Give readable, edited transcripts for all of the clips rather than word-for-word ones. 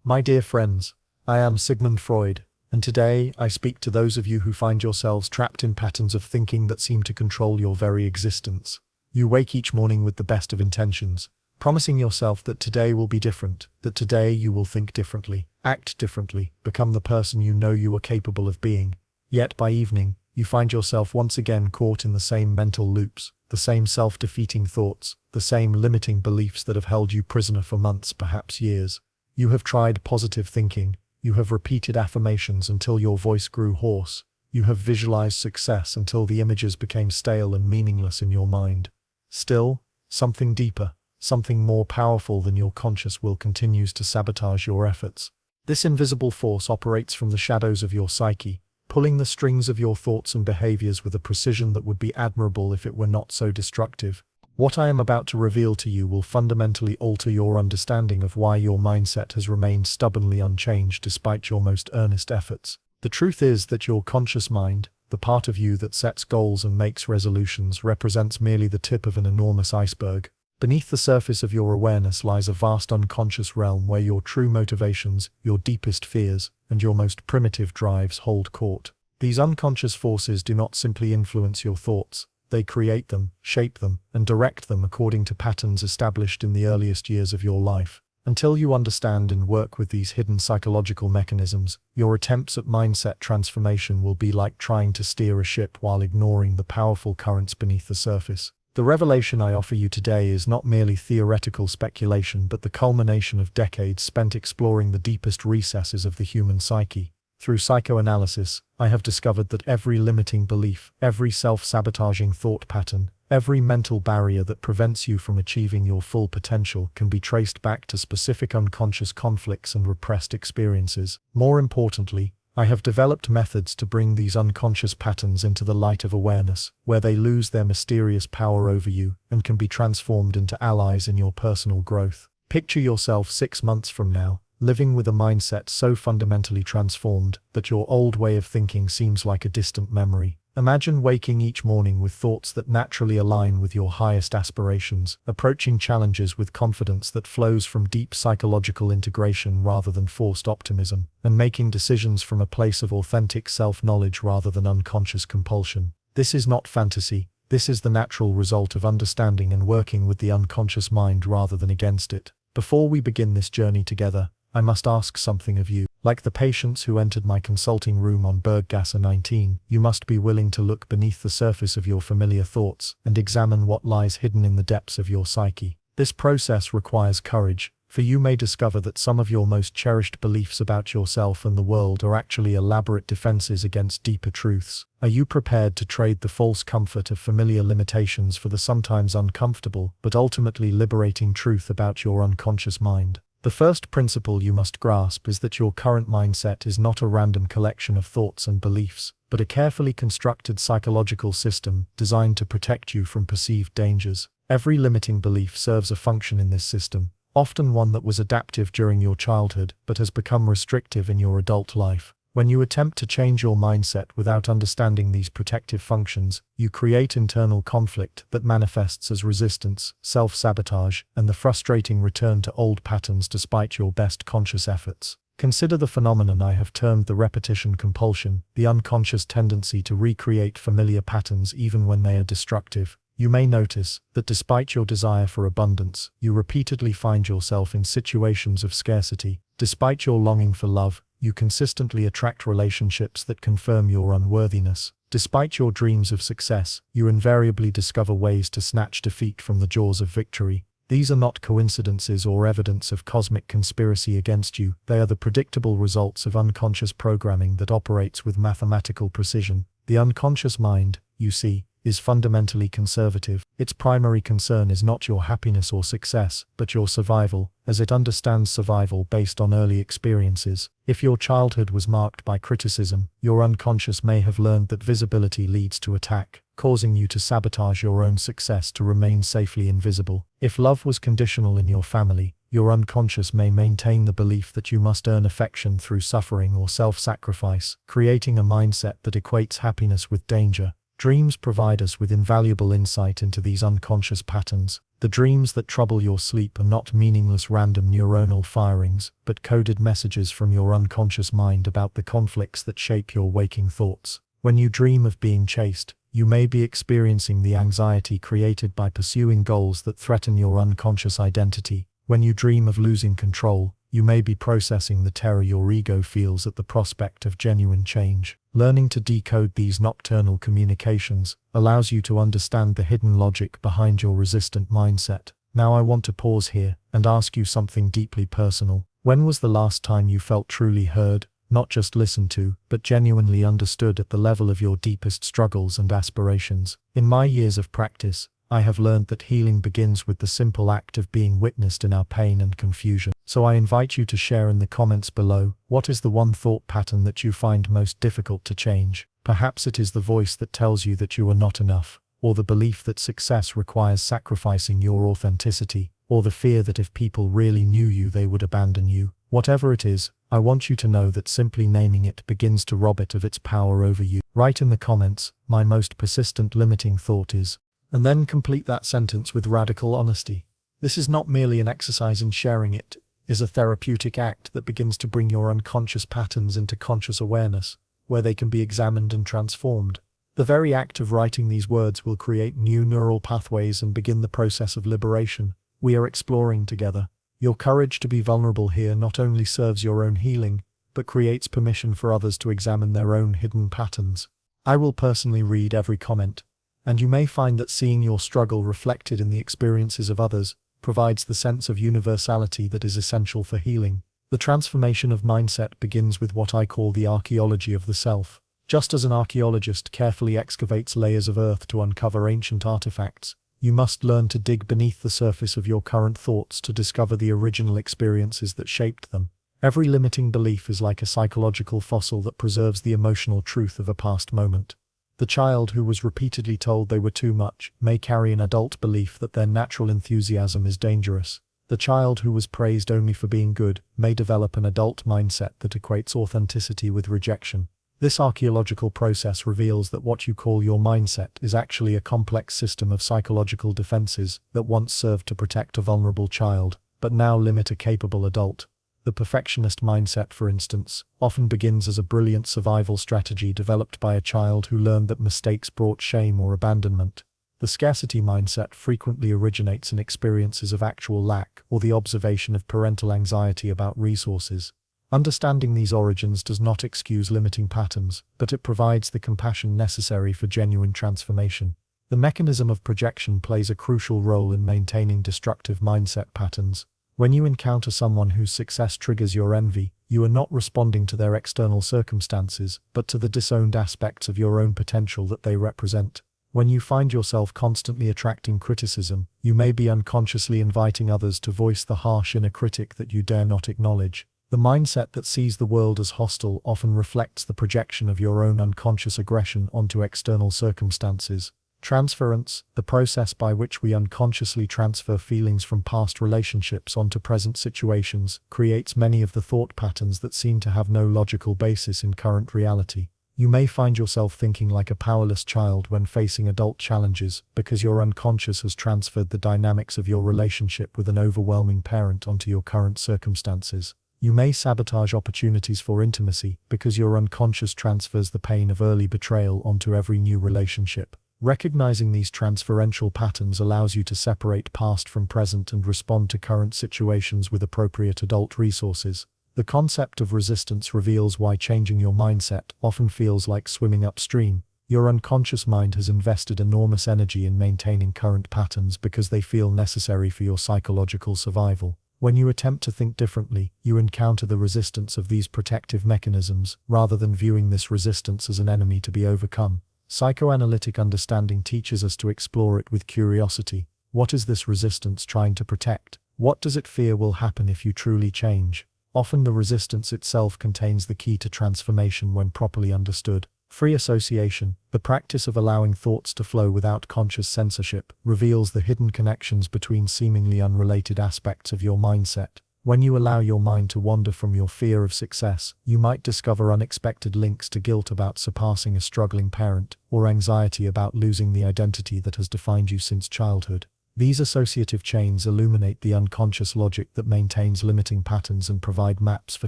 My dear friends, I am Sigmund Freud, and today I speak to those of you who find yourselves trapped in patterns of thinking that seem to control your very existence. You wake each morning with the best of intentions, promising yourself that today will be different, that today you will think differently, act differently, become the person you know you are capable of being. Yet by evening, you find yourself once again caught in the same mental loops, the same self-defeating thoughts, the same limiting beliefs that have held you prisoner for months, perhaps years. You have tried positive thinking, you have repeated affirmations until your voice grew hoarse, you have visualized success until the images became stale and meaningless in your mind. Still, something deeper, something more powerful than your conscious will continues to sabotage your efforts. This invisible force operates from the shadows of your psyche, pulling the strings of your thoughts and behaviors with a precision that would be admirable if it were not so destructive. What I am about to reveal to you will fundamentally alter your understanding of why your mindset has remained stubbornly unchanged despite your most earnest efforts. The truth is that your conscious mind, the part of you that sets goals and makes resolutions, represents merely the tip of an enormous iceberg. Beneath the surface of your awareness lies a vast unconscious realm where your true motivations, your deepest fears, and your most primitive drives hold court. These unconscious forces do not simply influence your thoughts. They create them, shape them, and direct them according to patterns established in the earliest years of your life. Until you understand and work with these hidden psychological mechanisms, your attempts at mindset transformation will be like trying to steer a ship while ignoring the powerful currents beneath the surface. The revelation I offer you today is not merely theoretical speculation but the culmination of decades spent exploring the deepest recesses of the human psyche. Through psychoanalysis, I have discovered that every limiting belief, every self-sabotaging thought pattern, every mental barrier that prevents you from achieving your full potential can be traced back to specific unconscious conflicts and repressed experiences. More importantly, I have developed methods to bring these unconscious patterns into the light of awareness, where they lose their mysterious power over you and can be transformed into allies in your personal growth. Picture yourself 6 months from now, living with a mindset so fundamentally transformed that your old way of thinking seems like a distant memory. Imagine waking each morning with thoughts that naturally align with your highest aspirations, approaching challenges with confidence that flows from deep psychological integration rather than forced optimism, and making decisions from a place of authentic self-knowledge rather than unconscious compulsion. This is not fantasy. This is the natural result of understanding and working with the unconscious mind rather than against it. Before we begin this journey together, I must ask something of you. Like the patients who entered my consulting room on Berggasse 19, you must be willing to look beneath the surface of your familiar thoughts and examine what lies hidden in the depths of your psyche. This process requires courage, for you may discover that some of your most cherished beliefs about yourself and the world are actually elaborate defenses against deeper truths. Are you prepared to trade the false comfort of familiar limitations for the sometimes uncomfortable but ultimately liberating truth about your unconscious mind? The first principle you must grasp is that your current mindset is not a random collection of thoughts and beliefs, but a carefully constructed psychological system designed to protect you from perceived dangers. Every limiting belief serves a function in this system, often one that was adaptive during your childhood but has become restrictive in your adult life. When you attempt to change your mindset without understanding these protective functions, you create internal conflict that manifests as resistance, self-sabotage, and the frustrating return to old patterns despite your best conscious efforts. Consider the phenomenon I have termed the repetition compulsion, the unconscious tendency to recreate familiar patterns even when they are destructive. You may notice that despite your desire for abundance, you repeatedly find yourself in situations of scarcity. Despite your longing for love, you consistently attract relationships that confirm your unworthiness. Despite your dreams of success, you invariably discover ways to snatch defeat from the jaws of victory. These are not coincidences or evidence of cosmic conspiracy against you. They are the predictable results of unconscious programming that operates with mathematical precision. The unconscious mind, you see, is fundamentally conservative. Its primary concern is not your happiness or success, but your survival, as it understands survival based on early experiences. If your childhood was marked by criticism, your unconscious may have learned that visibility leads to attack, causing you to sabotage your own success to remain safely invisible. If love was conditional in your family, your unconscious may maintain the belief that you must earn affection through suffering or self-sacrifice, creating a mindset that equates happiness with danger. Dreams provide us with invaluable insight into these unconscious patterns. The dreams that trouble your sleep are not meaningless random neuronal firings, but coded messages from your unconscious mind about the conflicts that shape your waking thoughts. When you dream of being chased, you may be experiencing the anxiety created by pursuing goals that threaten your unconscious identity. When you dream of losing control, you may be processing the terror your ego feels at the prospect of genuine change. Learning to decode these nocturnal communications allows you to understand the hidden logic behind your resistant mindset. Now I want to pause here and ask you something deeply personal. When was the last time you felt truly heard, not just listened to, but genuinely understood at the level of your deepest struggles and aspirations? In my years of practice, I have learned that healing begins with the simple act of being witnessed in our pain and confusion. So I invite you to share in the comments below, what is the one thought pattern that you find most difficult to change? Perhaps it is the voice that tells you that you are not enough, or the belief that success requires sacrificing your authenticity, or the fear that if people really knew you they would abandon you. Whatever it is, I want you to know that simply naming it begins to rob it of its power over you. Write in the comments, my most persistent limiting thought is, and then complete that sentence with radical honesty. This is not merely an exercise in sharing, it is a therapeutic act that begins to bring your unconscious patterns into conscious awareness, where they can be examined and transformed. The very act of writing these words will create new neural pathways and begin the process of liberation we are exploring together. Your courage to be vulnerable here not only serves your own healing, but creates permission for others to examine their own hidden patterns. I will personally read every comment, and you may find that seeing your struggle reflected in the experiences of others provides the sense of universality that is essential for healing. The transformation of mindset begins with what I call the archaeology of the self. Just as an archaeologist carefully excavates layers of earth to uncover ancient artifacts, you must learn to dig beneath the surface of your current thoughts to discover the original experiences that shaped them. Every limiting belief is like a psychological fossil that preserves the emotional truth of a past moment. The child who was repeatedly told they were too much may carry an adult belief that their natural enthusiasm is dangerous. The child who was praised only for being good may develop an adult mindset that equates authenticity with rejection. This archaeological process reveals that what you call your mindset is actually a complex system of psychological defenses that once served to protect a vulnerable child, but now limit a capable adult. The perfectionist mindset, for instance, often begins as a brilliant survival strategy developed by a child who learned that mistakes brought shame or abandonment. The scarcity mindset frequently originates in experiences of actual lack or the observation of parental anxiety about resources. Understanding these origins does not excuse limiting patterns, but it provides the compassion necessary for genuine transformation. The mechanism of projection plays a crucial role in maintaining destructive mindset patterns. When you encounter someone whose success triggers your envy, you are not responding to their external circumstances, but to the disowned aspects of your own potential that they represent. When you find yourself constantly attracting criticism, you may be unconsciously inviting others to voice the harsh inner critic that you dare not acknowledge. The mindset that sees the world as hostile often reflects the projection of your own unconscious aggression onto external circumstances. Transference, the process by which we unconsciously transfer feelings from past relationships onto present situations, creates many of the thought patterns that seem to have no logical basis in current reality. You may find yourself thinking like a powerless child when facing adult challenges because your unconscious has transferred the dynamics of your relationship with an overwhelming parent onto your current circumstances. You may sabotage opportunities for intimacy because your unconscious transfers the pain of early betrayal onto every new relationship. Recognizing these transferential patterns allows you to separate past from present and respond to current situations with appropriate adult resources. The concept of resistance reveals why changing your mindset often feels like swimming upstream. Your unconscious mind has invested enormous energy in maintaining current patterns because they feel necessary for your psychological survival. When you attempt to think differently, you encounter the resistance of these protective mechanisms, rather than viewing this resistance as an enemy to be overcome. Psychoanalytic understanding teaches us to explore it with curiosity. What is this resistance trying to protect? What does it fear will happen if you truly change? Often the resistance itself contains the key to transformation when properly understood. Free association, the practice of allowing thoughts to flow without conscious censorship, reveals the hidden connections between seemingly unrelated aspects of your mindset. When you allow your mind to wander from your fear of success, you might discover unexpected links to guilt about surpassing a struggling parent, or anxiety about losing the identity that has defined you since childhood. These associative chains illuminate the unconscious logic that maintains limiting patterns and provide maps for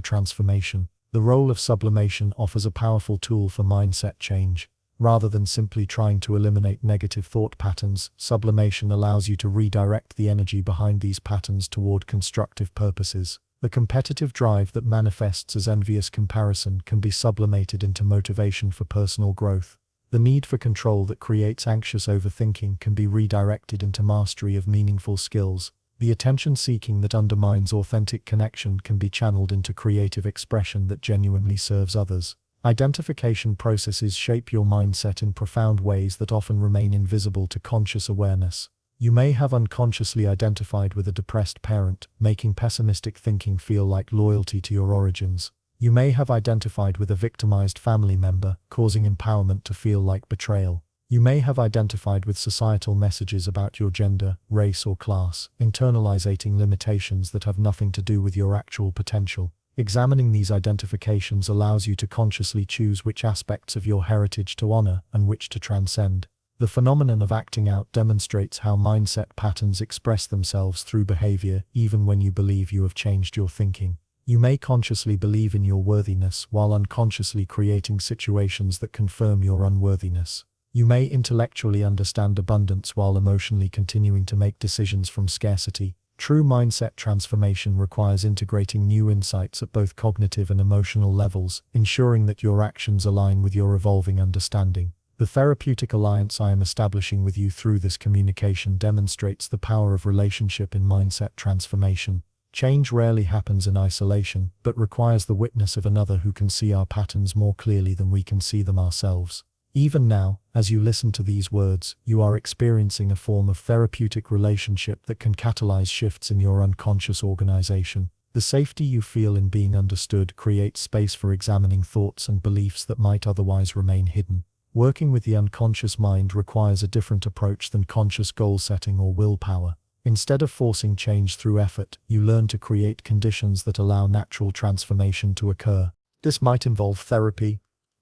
transformation. The role of sublimation offers a powerful tool for mindset change. Rather than simply trying to eliminate negative thought patterns, sublimation allows you to redirect the energy behind these patterns toward constructive purposes. The competitive drive that manifests as envious comparison can be sublimated into motivation for personal growth. The need for control that creates anxious overthinking can be redirected into mastery of meaningful skills. The attention-seeking that undermines authentic connection can be channeled into creative expression that genuinely serves others. Identification processes shape your mindset in profound ways that often remain invisible to conscious awareness. You may have unconsciously identified with a depressed parent, making pessimistic thinking feel like loyalty to your origins. You may have identified with a victimized family member, causing empowerment to feel like betrayal. You may have identified with societal messages about your gender, race, or class, internalizing limitations that have nothing to do with your actual potential. Examining these identifications allows you to consciously choose which aspects of your heritage to honor and which to transcend. The phenomenon of acting out demonstrates how mindset patterns express themselves through behavior, even when you believe you have changed your thinking. You may consciously believe in your worthiness while unconsciously creating situations that confirm your unworthiness. You may intellectually understand abundance while emotionally continuing to make decisions from scarcity. True mindset transformation requires integrating new insights at both cognitive and emotional levels, ensuring that your actions align with your evolving understanding. The therapeutic alliance I am establishing with you through this communication demonstrates the power of relationship in mindset transformation. Change rarely happens in isolation, but requires the witness of another who can see our patterns more clearly than we can see them ourselves. Even now, as you listen to these words, you are experiencing a form of therapeutic relationship that can catalyze shifts in your unconscious organization. The safety you feel in being understood creates space for examining thoughts and beliefs that might otherwise remain hidden. Working with the unconscious mind requires a different approach than conscious goal setting or willpower. Instead of forcing change through effort, you learn to create conditions that allow natural transformation to occur. This might involve therapy,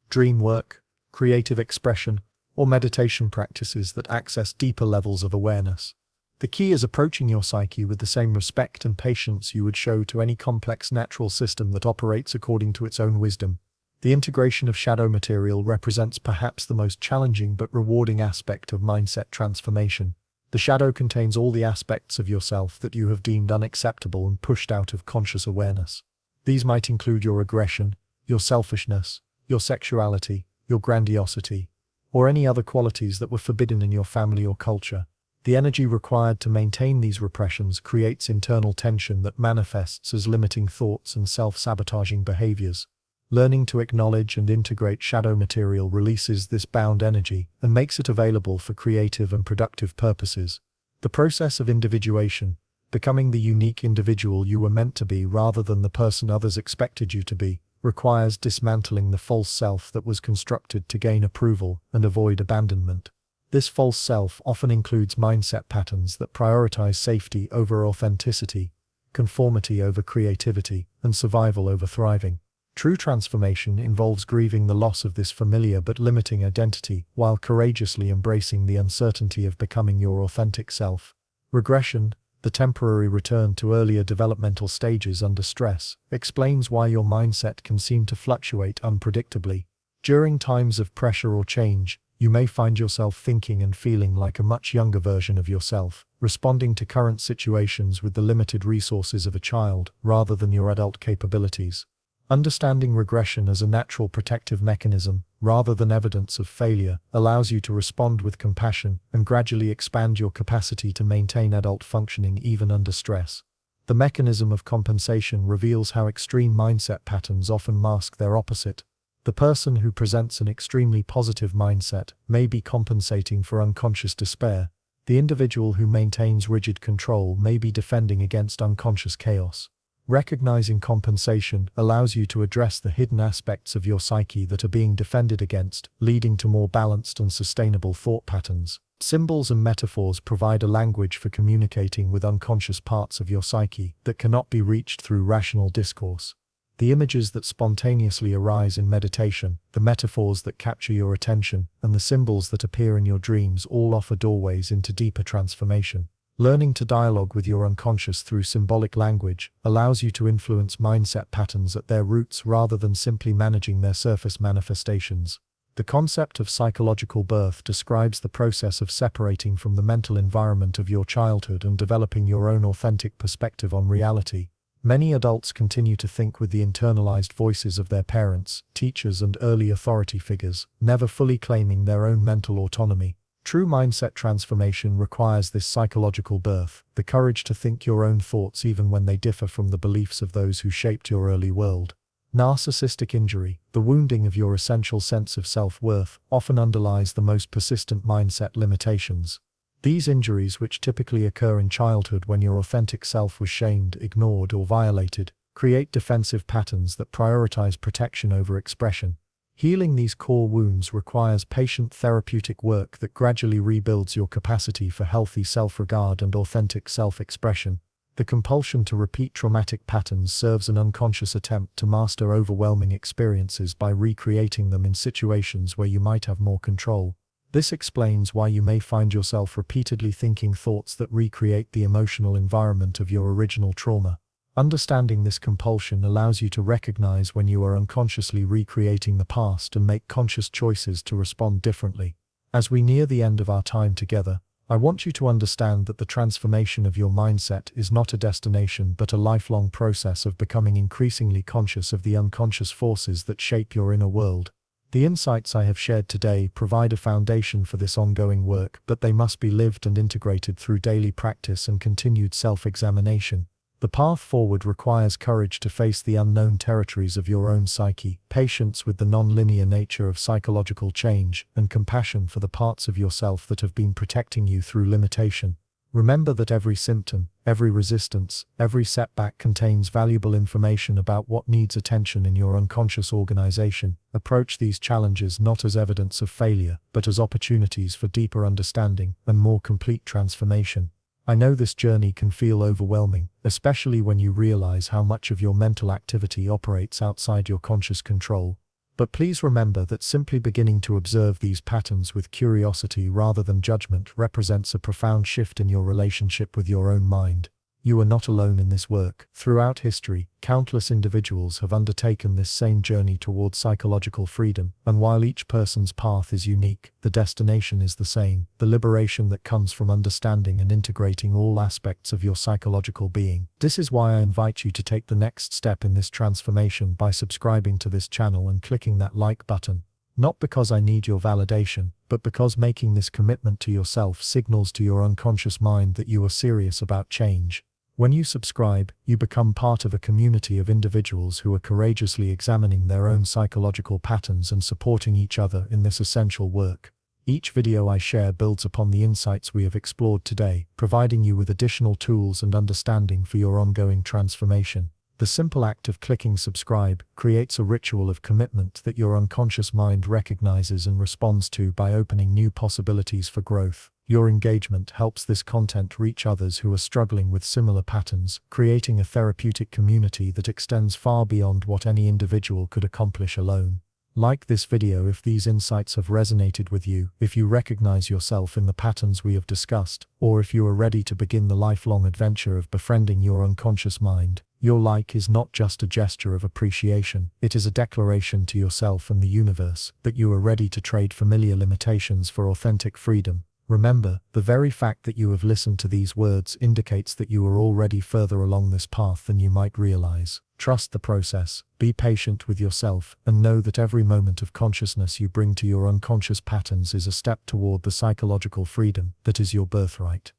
dream work, creative expression, or meditation practices that access deeper levels of awareness. The key is approaching your psyche with the same respect and patience you would show to any complex natural system that operates according to its own wisdom. The integration of shadow material represents perhaps the most challenging but rewarding aspect of mindset transformation. The shadow contains all the aspects of yourself that you have deemed unacceptable and pushed out of conscious awareness. These might include your aggression, your selfishness, your sexuality, your grandiosity, or any other qualities that were forbidden in your family or culture. The energy required to maintain these repressions creates internal tension that manifests as limiting thoughts and self-sabotaging behaviors. Learning to acknowledge and integrate shadow material releases this bound energy and makes it available for creative and productive purposes. The process of individuation, becoming the unique individual you were meant to be rather than the person others expected you to be, requires dismantling the false self that was constructed to gain approval and avoid abandonment. This false self often includes mindset patterns that prioritize safety over authenticity, conformity over creativity, and survival over thriving. True transformation involves grieving the loss of this familiar but limiting identity while courageously embracing the uncertainty of becoming your authentic self. Regression, the temporary return to earlier developmental stages under stress, explains why your mindset can seem to fluctuate unpredictably. During times of pressure or change, you may find yourself thinking and feeling like a much younger version of yourself, responding to current situations with the limited resources of a child rather than your adult capabilities. Understanding regression as a natural protective mechanism, rather than evidence of failure, allows you to respond with compassion and gradually expand your capacity to maintain adult functioning even under stress. The mechanism of compensation reveals how extreme mindset patterns often mask their opposite. The person who presents an extremely positive mindset may be compensating for unconscious despair. The individual who maintains rigid control may be defending against unconscious chaos. Recognizing compensation allows you to address the hidden aspects of your psyche that are being defended against, leading to more balanced and sustainable thought patterns. Symbols and metaphors provide a language for communicating with unconscious parts of your psyche that cannot be reached through rational discourse. The images that spontaneously arise in meditation, the metaphors that capture your attention, and the symbols that appear in your dreams all offer doorways into deeper transformation. Learning to dialogue with your unconscious through symbolic language allows you to influence mindset patterns at their roots rather than simply managing their surface manifestations. The concept of psychological birth describes the process of separating from the mental environment of your childhood and developing your own authentic perspective on reality. Many adults continue to think with the internalized voices of their parents, teachers, and early authority figures, never fully claiming their own mental autonomy. True mindset transformation requires this psychological birth, the courage to think your own thoughts even when they differ from the beliefs of those who shaped your early world. Narcissistic injury, the wounding of your essential sense of self-worth, often underlies the most persistent mindset limitations. These injuries, which typically occur in childhood when your authentic self was shamed, ignored, or violated, create defensive patterns that prioritize protection over expression. Healing these core wounds requires patient therapeutic work that gradually rebuilds your capacity for healthy self-regard and authentic self-expression. The compulsion to repeat traumatic patterns serves an unconscious attempt to master overwhelming experiences by recreating them in situations where you might have more control. This explains why you may find yourself repeatedly thinking thoughts that recreate the emotional environment of your original trauma. Understanding this compulsion allows you to recognize when you are unconsciously recreating the past and make conscious choices to respond differently. As we near the end of our time together, I want you to understand that the transformation of your mindset is not a destination but a lifelong process of becoming increasingly conscious of the unconscious forces that shape your inner world. The insights I have shared today provide a foundation for this ongoing work, but they must be lived and integrated through daily practice and continued self-examination. The path forward requires courage to face the unknown territories of your own psyche, patience with the non-linear nature of psychological change, and compassion for the parts of yourself that have been protecting you through limitation. Remember that every symptom, every resistance, every setback contains valuable information about what needs attention in your unconscious organization. Approach these challenges not as evidence of failure, but as opportunities for deeper understanding and more complete transformation. I know this journey can feel overwhelming, especially when you realize how much of your mental activity operates outside your conscious control. But please remember that simply beginning to observe these patterns with curiosity rather than judgment represents a profound shift in your relationship with your own mind. You are not alone in this work. Throughout history, countless individuals have undertaken this same journey towards psychological freedom, and while each person's path is unique, the destination is the same: the liberation that comes from understanding and integrating all aspects of your psychological being. This is why I invite you to take the next step in this transformation by subscribing to this channel and clicking that like button. Not because I need your validation, but because making this commitment to yourself signals to your unconscious mind that you are serious about change. When you subscribe, you become part of a community of individuals who are courageously examining their own psychological patterns and supporting each other in this essential work. Each video I share builds upon the insights we have explored today, providing you with additional tools and understanding for your ongoing transformation. The simple act of clicking subscribe creates a ritual of commitment that your unconscious mind recognizes and responds to by opening new possibilities for growth. Your engagement helps this content reach others who are struggling with similar patterns, creating a therapeutic community that extends far beyond what any individual could accomplish alone. Like this video if these insights have resonated with you, if you recognize yourself in the patterns we have discussed, or if you are ready to begin the lifelong adventure of befriending your unconscious mind. Your like is not just a gesture of appreciation, it is a declaration to yourself and the universe that you are ready to trade familiar limitations for authentic freedom. Remember, the very fact that you have listened to these words indicates that you are already further along this path than you might realize. Trust the process, be patient with yourself, and know that every moment of consciousness you bring to your unconscious patterns is a step toward the psychological freedom that is your birthright.